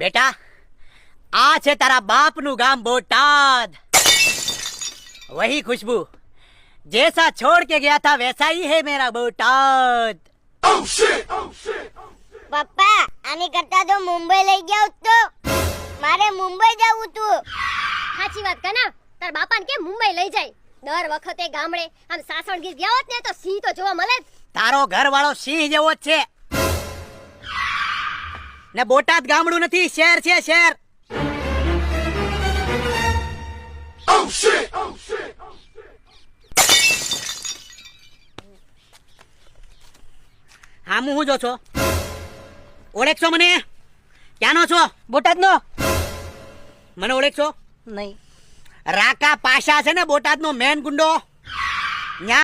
बेटा आ छे तारा बाप नु गाम बोटाद। वही खुशबू जैसा छोड़ के गया था वैसा ही है मेरा बोटाद। પપ્પા આની કરતા તો મુંબઈ લઈ જાવ તો મારે મુંબઈ જવું તું। સાચી વાત કના તાર બાપાને કે મુંબઈ લઈ જાય। દર વખતે ગામડે આમ સાસણ ગીર ગયા હોત ને તો સિંહ તો જોવા મળે જ। તારો ઘર વાળો સિંહ જેવો જ છે ને બોટાદ ગામડું નથી શહેર છે શહેર। હા હું જો છો ઓળખશો મને? ક્યાંનો છો? બોટાદ નો મને ઓળખશો? નહીં। રાકા પાશા છે ને બોટાદ નો મેન ગુંડો ન્યા